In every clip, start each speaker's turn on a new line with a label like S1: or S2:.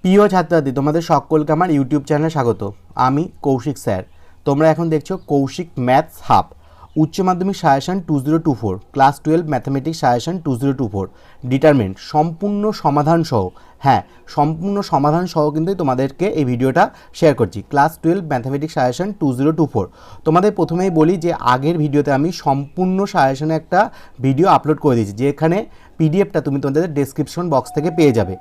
S1: প্রিয় ছাত্রছাত্রী, তোমাদের সকলকে আমার ইউটিউব চ্যানেলে স্বাগত। আমি কৌশিক স্যার। তোমরা এখন দেখছো কৌশিক ম্যাথস হাব, উচ্চ মাধ্যমিক সাজেশন 2024, ক্লাস 12 ম্যাথামেটিক্স সাজেশন 2024, ডিটারমেন্ট সম্পূর্ণ সমাধান সহ। হ্যাঁ, সম্পূর্ণ সমাধান সহ কিন্তু তোমাদেরকে এই ভিডিওটা শেয়ার করছি। Class 12 mathematics suggestion 2024। তোমাদের প্রথমেই বলি যে আগের ভিডিওতে আমি সম্পূর্ণ সাজেশনে একটা ভিডিও আপলোড করে দিয়েছি, যেখানে পিডিএফটা তুমি তোমাদের ডেসক্রিপশন বক্স থেকে পেয়ে যাবে।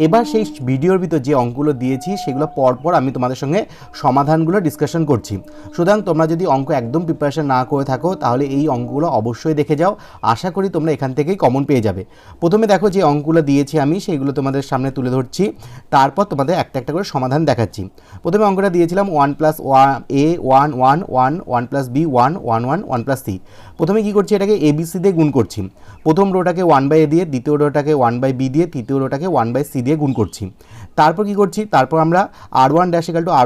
S1: এবার সেই ভিডিওর ভিতর যে অঙ্কগুলো দিয়েছি সেগুলো পরপর আমি তোমাদের সঙ্গে সমাধানগুলো ডিসকাশন করছি। সুতরাং তোমরা যদি অঙ্ক একদম প্রিপারেশন না করে থাকো তাহলে এই অঙ্কগুলো অবশ্যই দেখে যাও। আশা করি তোমরা এখান থেকেই কমন পেয়ে যাবে। প্রথমে দেখো যে অঙ্কগুলো দিয়েছি আমি সেইগুলো তোমাদের সামনে তুলে ধরছি, তারপর তোমাদের একটা একটা করে সমাধান দেখাচ্ছি। প্রথমে অঙ্কটা দিয়েছিলাম 1 + a 1 1 1 1 + b 1 1 1 1 + c। প্রথমে কী করছি, এটাকে ABC দিয়ে গুণ করছি। প্রথম রোটাকে 1/a দিয়ে, দ্বিতীয় রোটাকে 1/b দিয়ে, তৃতীয় রোটাকে 1/c দিয়ে গুণ করছি। তারপর কি করছি, তারপর আমরা r1 =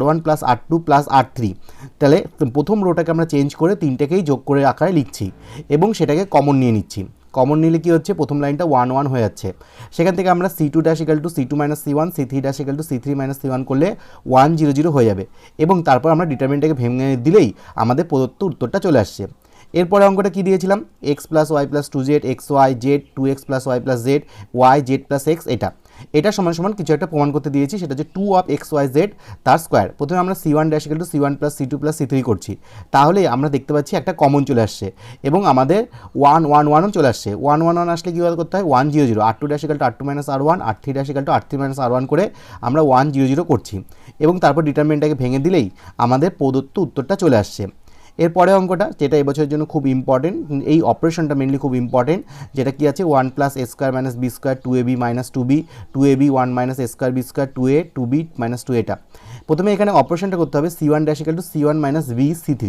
S1: r1 + r2 + r3। তাহলে প্রথম রোটাকে আমরা চেঞ্জ করে তিনটেকেই যোগ করে আকারে লিখছি এবং সেটাকে কমন নিয়ে নিচ্ছি। কমন নিলে কি হচ্ছে, প্রথম লাইনটা 1 1 হয়ে যাচ্ছে। সেখান থেকে আমরা c2 = c2 - c1, c3 = c3 - c1 করলে 1 0 0 হয়ে যাবে এবং তারপর আমরা ডিটারমিনেন্টটাকে ভেঙে দিলেই আমাদের প্রদত্ত উত্তরটা চলে আসছে। এরপরে অঙ্কটা কি দিয়েছিলাম, x + y + 2z, x y z, 2x + y + z, y z + x। এটা সমান সমান কিছু একটা প্রমাণ করতে দিয়েছি, সেটা হচ্ছে 2 of x y z তার স্কোয়ার। প্রথমে আমরা c1 = c1 + c2 + c3 করছি, তাহলে আমরা দেখতে পাচ্ছি একটা কমন চলে আসছে এবং আমাদের 1 1 1 চলে আসছে। 1 1 1 আসলে কীভাবে করতে হয়, 1 0 0, r2 = r2 - r1, r3 = r3 - r1 করে আমরা 1 0 0 করছি এবং তারপর ডিটারমিনেন্টটাকে ভেঙে দিলেই আমাদের প্রদত্ত উত্তরটা চলে আসছে। এরপরে অঙ্কটা, যেটা এবছরের জন্য খুব ইম্পর্টেন্ট, এই অপারেশনটা মেনলি খুব ইম্পর্টেন্ট, যেটা কি আছে 1 + a² - b² 2ab - 2b 2ab 1 - a² b² 2a 2b - 2 এটা। প্রথমে এখানে অপারেশনটা করতে হবে, c1 = c1 - b c3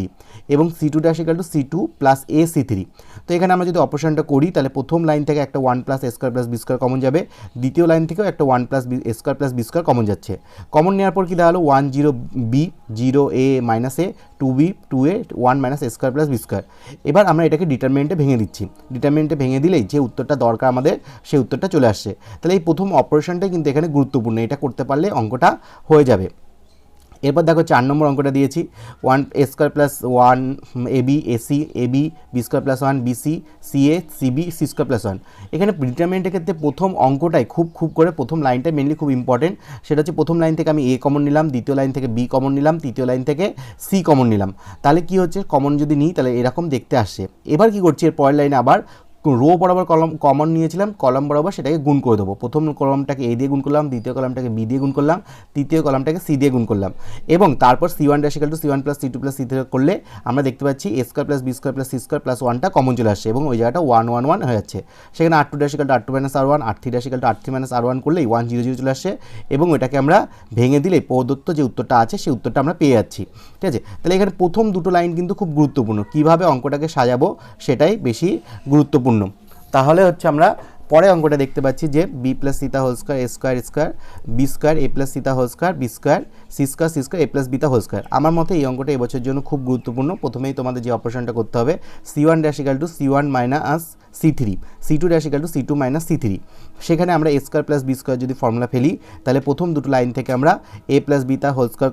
S1: এবং c2 = c2 + a c3। তো এখানে আমরা যদি অপারেশনটা করি তাহলে প্রথম লাইন থেকে একটা 1 + a² + b² কমন যাবে, দ্বিতীয় লাইন থেকেও একটা 1 + a² + b² কমন যাচ্ছে। কমন নেওয়ার পর কি দাঁড়ালো, 1 0 b 0 a - a 2b 2a 1 - a² + b²। এবার আমরা এটাকে ডিটারমিনেন্টে ভেঙে দিচ্ছি। ডিটারমিনেন্টে ভেঙে দিলেই যে উত্তরটা দরকার আমাদের সেই উত্তরটা চলে আসছে। তাহলে এই প্রথম অপারেশনটাই কিন্তু এখানে গুরুত্বপূর্ণ, এটা করতে পারলে অঙ্কটা হয়ে যাবে। এরপর দেখো 4 নম্বর অঙ্কটা দিয়েছি, 1 a² + 1 ab ac ab b² + 1 bc ca cb c² + 1। এখানে ডিটারমিনেন্টের ক্ষেত্রে প্রথম অঙ্কটাই খুব করে প্রথম লাইনটা মেনলি খুব ইম্পর্টেন্ট। সেটা হচ্ছে প্রথম লাইন থেকে আমি a কমন নিলাম, দ্বিতীয় লাইন থেকে b কমন নিলাম, তৃতীয় লাইন থেকে c কমন নিলাম। তাহলে কি হচ্ছে, কমন যদি নিই তাহলে এরকম দেখতে আসছে। এবার কি করছি, এর পরের লাইনে আবার রো বরাবর কলম কমন নিয়েছিলাম, কলম বরাবর সেটাকে গুণ করে দেবো। প্রথম কলমটাকে a দিয়ে গুণ করলাম, দ্বিতীয় কলমটাকে b দিয়ে গুণ করলাম, তৃতীয় কলমটাকে c দিয়ে গুণ করলাম এবং তারপর c1 = c1 + c2 + c3 করলে আমরা দেখতে পাচ্ছি a² + b² + c² + 1টা কমন চলে আসছে এবং ওই জায়গাটা 1 1 1 হয়ে যাচ্ছে। সেখানে r2 = r2 - r1, r3 = r3 - r1 করলেই 1 0 0 চলে আসছে এবং ওইটাকে আমরা ভেঙে দিলেই প্রদত্ত যে উত্তরটা আছে সেই উত্তরটা আমরা পেয়ে যাচ্ছি। ঠিক আছে, তাহলে এখানে প্রথম দুটো লাইন কিন্তু খুব গুরুত্বপূর্ণ, কীভাবে অঙ্কটাকে সাজাবো সেটাই বেশি গুরুত্বপূর্ণ। তাহলে হচ্ছে আমরা পরে অঙ্কটা দেখতে পাচ্ছি যে b + c² a² b² a + c² b² c² a + b²। আমার মতে এই অঙ্কটা এবছরের জন্য খুব গুরুত্বপূর্ণ। প্রথমেই তোমাদের যে অপারেশনটা করতে হবে, c1 = c1 - c3, c2 = c2 - c3। সেখানে আমরা a² + b² যদি ফর্মুলা ফেলি তাহলে প্রথম দুটো লাইন থেকে আমরা a + b²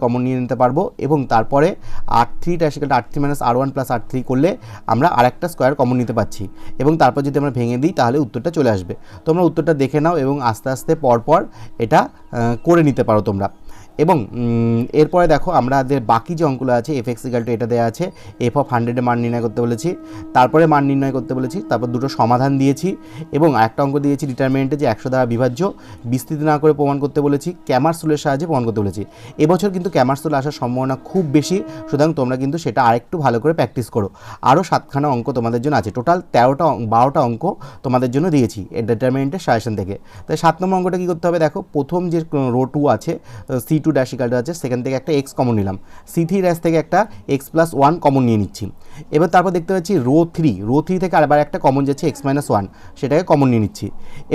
S1: কমন নিয়ে নিতে পারবো এবং তারপরে r3 = r3 - r1 + r3 করলে আমরা আরেকটা স্কোয়ার কমন নিতে পারছি এবং তারপর যদি আমরা ভেঙে দিই তাহলে উত্তরটা চলে আসবে। তোমরা উত্তরটা দেখে নাও এবং আস্তে আস্তে পরপর এটা করে নিতে পারো তোমরা। এবং এরপরে দেখো আমাদের বাকি যে অঙ্কগুলো আছে, f(x) = এটা দেওয়া আছে, f(100) এর মান নির্ণয় করতে বলেছি, তারপরে মান নির্ণয় করতে বলেছি, তারপর দুটো সমাধান দিয়েছি এবং আরেকটা অঙ্ক দিয়েছি ডিটারমিনেন্টে যে 100 দ্বারা বিভাজ্য, বিস্তৃতি না করে প্রমাণ করতে বলেছি, ক্যামার্স রুলের সাহায্যে প্রমাণ করতে বলেছি। এবছর কিন্তু ক্যামার্স রুল আসার সম্ভাবনা খুব বেশি, সুতরাং তোমরা কিন্তু সেটা আরেকটু ভালো করে প্র্যাকটিস করো। আরও 7খানা অঙ্ক তোমাদের জন্য আছে, টোটাল 12টা অঙ্ক তোমাদের জন্য দিয়েছি এই ডিটারমিনেন্টের সাজেশন থেকে। তাই 7 নম্বর অঙ্কটা কী করতে হবে, দেখো প্রথম যে রো 2 আছে c2 C2 dash equal two আছে সেখান থেকে একটা এক্স কমন নিলাম, C3 ড্যাশ থেকে একটা এক্স প্লাস ওয়ান কমন নিয়ে নিচ্ছি। এবার তারপর দেখতে পাচ্ছি রো থ্রি থেকে আবার একটা কমন যাচ্ছে এক্স মাইনাস ওয়ান, সেটাকে কমন নিয়ে নিচ্ছি।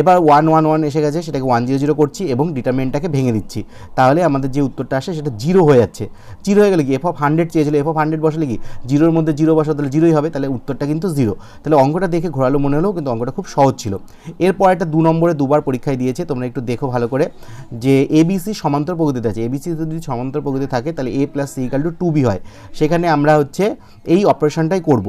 S1: এবার 1 এসে গেছে, সেটাকে 1 0 0 করছি এবং ডিটারমিনেন্টটাকে ভেঙে দিচ্ছি। তাহলে আমাদের যে উত্তরটা আসে সেটা 0 হয়ে যাচ্ছে। 0 হয়ে গেলে কি এফ অফ 100 চেয়েছিল, এফ অফ 100 বসালে কি 0-এর মধ্যে 0 বসা, তাহলে 0ই হবে, তাহলে উত্তরটা কিন্তু 0। তাহলে অঙ্কটা দেখে ঘোরালো মনে হলেও কিন্তু অঙ্কটা খুব সহজ ছিল। এরপর একটা 2 নম্বরে দুবার পরীক্ষায় দিয়েছে, তোমরা একটু দেখো ভালো করে যে এবিসি সমান্তর প্রকৃতিতে আছে। এবিসি যদি সমান্তর প্রকৃতি থাকে তাহলে a plus C equal to 2b হয়। সেখানে আমরা হচ্ছে এই অপারেশনটাই করব,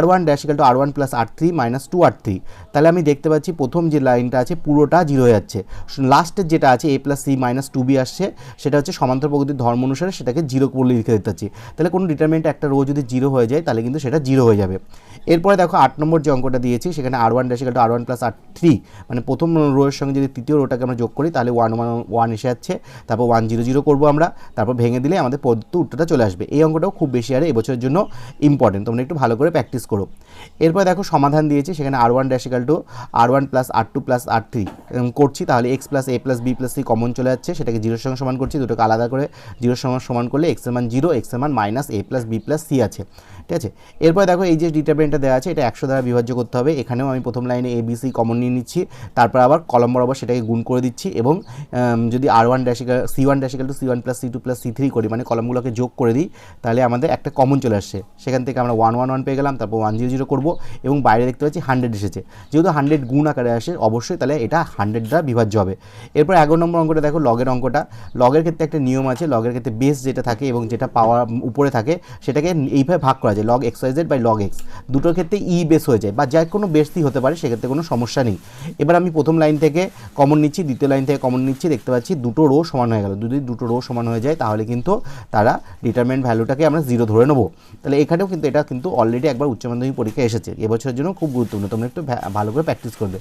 S1: r1 dash equal to r1 plus r3 minus 2r3। তাহলে আমি দেখতে পাচ্ছি প্রথম যে লাইনটা আছে পুরোটা 0 হয়ে যাচ্ছে, লাস্টের যেটা আছে a plus C minus 2b আসছে, সেটা হচ্ছে সমান্তর প্রকৃতির ধর্ম অনুসারে সেটাকে 0 বলে লিখে দিতে পারছি। তাহলে কোনো ডিটারমিনেন্ট একটা রো যদি 0 হয়ে যায় তাহলে কিন্তু সেটা 0 হয়ে যাবে। এরপরে দেখো 8 নম্বর যে অঙ্কটা দিয়েছি সেখানে r1 dash equal to r1 plus r3, মানে প্রথম রোয়ের সঙ্গে যদি তৃতীয় রোটাকে আমরা যোগ করি তাহলে 1 1 1 এসে যাচ্ছে, তারপর 1 0 0 করবো আমরা, তারপর ভেঙে দিলে আমাদের পদ্ধতি উত্তরটা চলে আসবে। এই অঙ্কটাও খুব বেশি আরে এবছরের জন্য ইম্পর্টেন্ট, তোমরা একটু ভালো করে প্র্যাকটিস করো। এরপর দেখো সমাধান দিয়েছি, সেখানে r1 dash equal to r1 plus r2 plus r3 করছি, তাহলে x plus a plus b plus c common চলে যাচ্ছে, সেটাকে 0-এর সঙ্গে সমান করছি, দুটোকে আলাদা করে 0-এর সঙ্গে সমান করলে x এর মান 0, x এর মান minus a plus b plus c আছে, ঠিক আছে। এরপর দেখো এই যে ডিটারমিনেন্টটা দেওয়া আছে এটা 100 দ্বারা বিভাজ্য করতে হবে। এখানেও আমি প্রথম লাইনে a b c কমন নিয়ে নিচ্ছি, তারপর আবার কলম বরাবর সেটাকে গুণ করে দিচ্ছি এবং যদি r1 dash equal c1 dash equal two c1 plus c2 plus c3 করি, মানে কলমগুলোকে যোগ করে দিই, তাহলে আমাদের একটা কমন চলে আসছে। সেখান থেকে আমরা 1 1 1 পেয়ে গেলাম, তারপর 1 0 0 করবো এবং বাইরে দেখতে পাচ্ছি 100 এসেছে, যেহেতু 100 গুণ আকারে আসে অবশ্যই তাহলে এটা 100 দ্বারা বিভাজ্য হবে। এরপর 11 নম্বর অঙ্কটা দেখো লগের অঙ্কটা। লগের ক্ষেত্রে একটা নিয়ম আছে, লগের ক্ষেত্রে বেস যেটা থাকে এবং যেটা পাওয়ার উপরে থাকে সেটাকে এইভাবে ভাগ করা যায়, log x y z by log x, দুটোর ক্ষেত্রে ই বেস হয়ে যায় বা যে কোনো বেসই হতে পারে, সেক্ষেত্রে কোনো সমস্যা নেই। এবার আমি প্রথম লাইন থেকে কমন নিচ্ছি, দ্বিতীয় লাইন থেকে কমন নিচ্ছি, দেখতে পাচ্ছি দুটো রো সমান হয়ে গেল। যদি দুটো রো সমান হয়ে যায় তাহলে কিন্তু তারা ডিটারমিনেন্ট ভ্যালুটাকে আমরা 0 ধরে নেবো। তাহলে এখানেও কিন্তু এটা কিন্তু অলরেডি একবার উচ্চ মাধ্যমিক পরীক্ষা এসেছে, এবছরের জন্য খুব গুরুত্বপূর্ণ, তোমরা একটু ভালো করে প্র্যাকটিস করবে।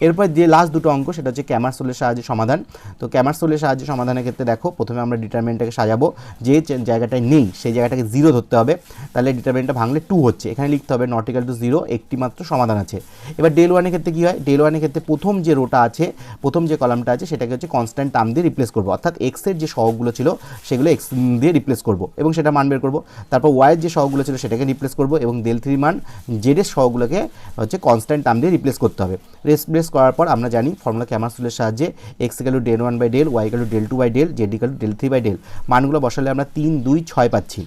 S1: এরপর যে লাস্ট দুটো অঙ্ক সেটা হচ্ছে ক্যামারসোলের সাহায্যে সমাধান। তো ক্যামারসোলের সাহায্যে সমাধানের ক্ষেত্রে দেখো প্রথমে আমরা ডিটারমিনেন্টটাকে সাজাবো, যে জায়গাটায় নেই সেই জায়গাটাকে 0 ধরতে হবে, তাহলে ডিটারমিনেন্টটা ভাঙলে 2 হচ্ছে, এখানে লিখতে হবে নট ইকাল টু 0, একটি মাত্র সমাধান আছে। এবার ডেল ওয়ানের ক্ষেত্রে কী হয়, ডেল ওয়ানের ক্ষেত্রে প্রথম যে রোটা আছে, প্রথম যে কলামটা আছে সেটাকে হচ্ছে কনস্ট্যান্ট টার্ম দিয়ে রিপ্লেস করবো, অর্থাৎ এক্সের যে সহগগুলো ছিল সেগুলো এক্স দিয়ে রিপ্লেস করবো এবং সেটা মান বের করবো। তারপর ওয়াইয়ের যে সহগগুলো ছিল সেটাকে রিপ্লেস করবো এবং ডেল 3 মান জেডের সহগগুলোকে হচ্ছে কনস্ট্যান্ট টার্ম দিয়ে রিপ্লেস করতে হবে। রিপ্লেস করার পর আমরা জানি ফর্মুলা ক্যামারসোলের সাহায্যে x equal to del 1 by del, y equal to del 2 by del, z equal to del 3 by del, মানগুলো বসালে আমরা 3 2 6 পাচ্ছি।